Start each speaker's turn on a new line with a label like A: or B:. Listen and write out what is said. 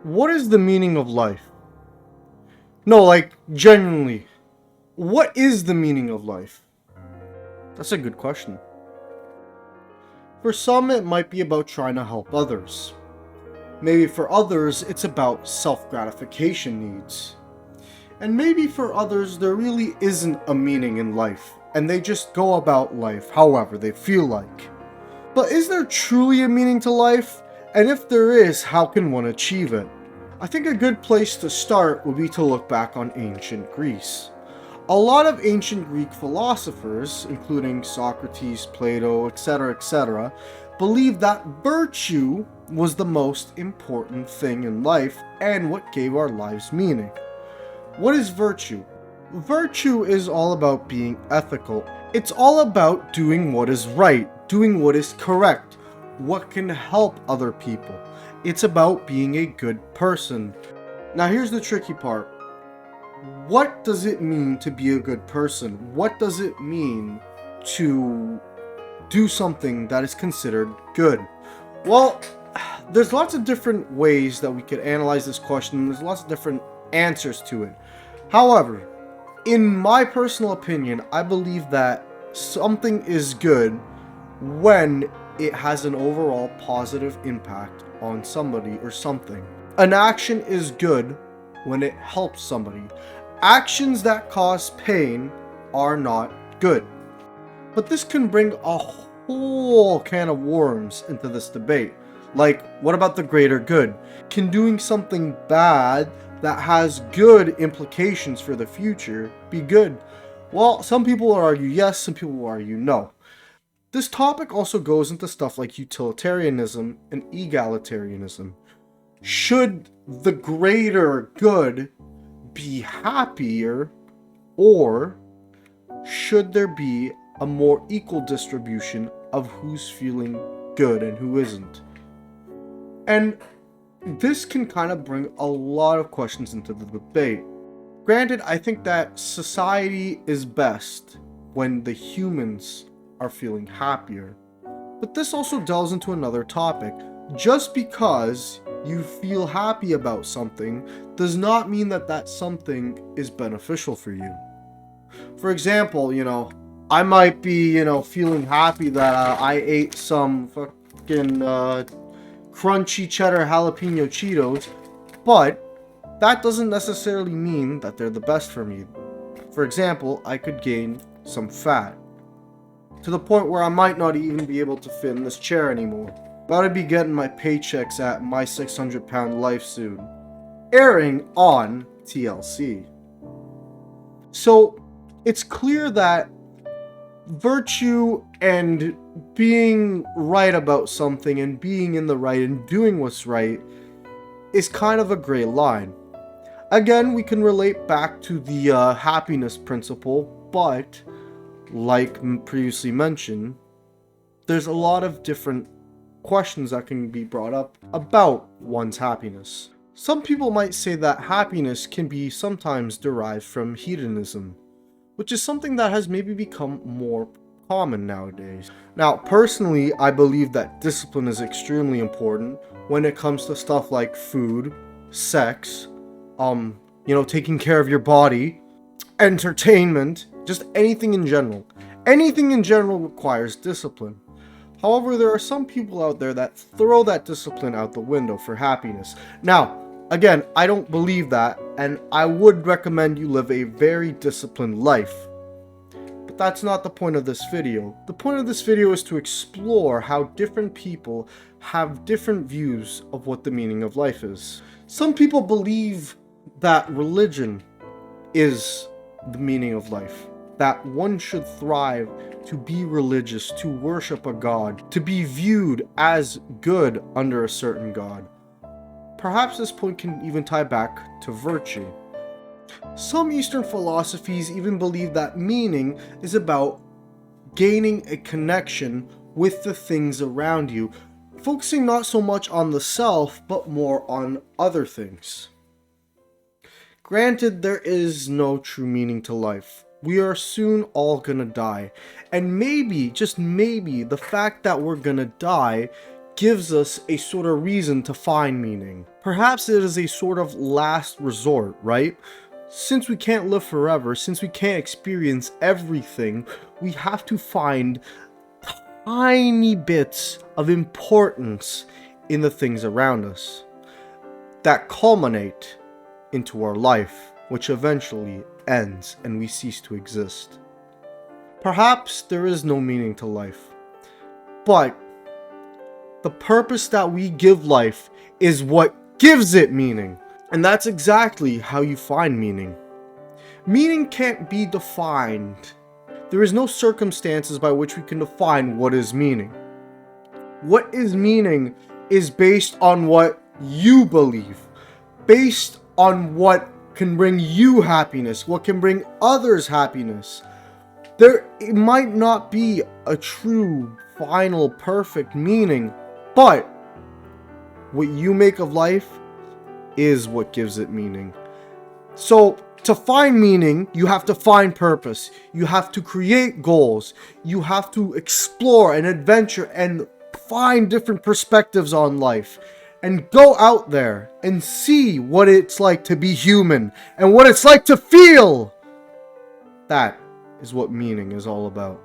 A: What is the meaning of life? No, like, genuinely, what is the meaning of life? That's a good question. For some, it might be about trying to help others. Maybe for others, it's about self-gratification needs. And maybe for others, there really isn't a meaning in life, and they just go about life however they feel like. But is there truly a meaning to life? And if there is, how can one achieve it? I think a good place to start would be to look back on ancient Greece. A lot of ancient Greek philosophers, including Socrates, Plato, etc., believed that virtue was the most important thing in life and what gave our lives meaning. What is virtue? Virtue is all about being ethical. It's all about doing what is right, doing what is correct, what can help other people. It's about being a good person. Now here's the tricky part. What does it mean to be a good person? What does it mean to do something that is considered good? Well, there's lots of different ways that we could analyze this question. There's lots of different answers to it. However, in my personal opinion, I believe that something is good when it has an overall positive impact on somebody or something. An action is good when it helps somebody. Actions that cause pain are not good. But this can bring a whole can of worms into this debate. Like, what about the greater good? Can doing something bad that has good implications for the future be good? Well, some people will argue yes, some people will argue no. This topic also goes into stuff like utilitarianism and egalitarianism. Should the greater good be happier, or should there be a more equal distribution of who's feeling good and who isn't? And this can kind of bring a lot of questions into the debate. Granted, I think that society is best when the humans are feeling happier. But this also delves into another topic. Just because you feel happy about something does not mean that that something is beneficial for you. For example, I might be, feeling happy that I ate some fucking crunchy cheddar jalapeno Cheetos, but that doesn't necessarily mean that they're the best for me. For example, I could gain some fat to the point where I might not even be able to fit in this chair anymore. About to be getting my paychecks at My 600 Pound Life soon. Airing on TLC. So, it's clear that virtue and being right about something and being in the right and doing what's right is kind of a gray line. Again, we can relate back to the happiness principle, but like previously mentioned, there's a lot of different questions that can be brought up about one's happiness. Some people might say that happiness can be sometimes derived from hedonism, which is something that has maybe become more common nowadays. Now, personally, I believe that discipline is extremely important when it comes to stuff like food, sex, taking care of your body, entertainment, just anything in general. Anything in general requires discipline. However, there are some people out there that throw that discipline out the window for happiness. Now, again, I don't believe that, and I would recommend you live a very disciplined life. But that's not the point of this video. The point of this video is to explore how different people have different views of what the meaning of life is. Some people believe that religion is the meaning of life, that one should thrive to be religious, to worship a god, to be viewed as good under a certain god. Perhaps this point can even tie back to virtue. Some Eastern philosophies even believe that meaning is about gaining a connection with the things around you, focusing not so much on the self, but more on other things. Granted, there is no true meaning to life. We are soon all gonna die. And maybe, just maybe, the fact that we're gonna die gives us a sort of reason to find meaning. Perhaps it is a sort of last resort, right? Since we can't live forever, since we can't experience everything, we have to find tiny bits of importance in the things around us that culminate into our life, which eventually ends and we cease to exist. Perhaps there is no meaning to life, but the purpose that we give life is what gives it meaning. And that's exactly how you find meaning. Meaning can't be defined. There is no circumstances by which we can define what is meaning. What is meaning is based on what you believe, based on what can bring you happiness, what can bring others happiness. It might not be a true, final, perfect meaning, but what you make of life is what gives it meaning. So, to find meaning, you have to find purpose. You have to create goals. You have to explore and adventure and find different perspectives on life. And go out there and see what it's like to be human and what it's like to feel. That is what meaning is all about.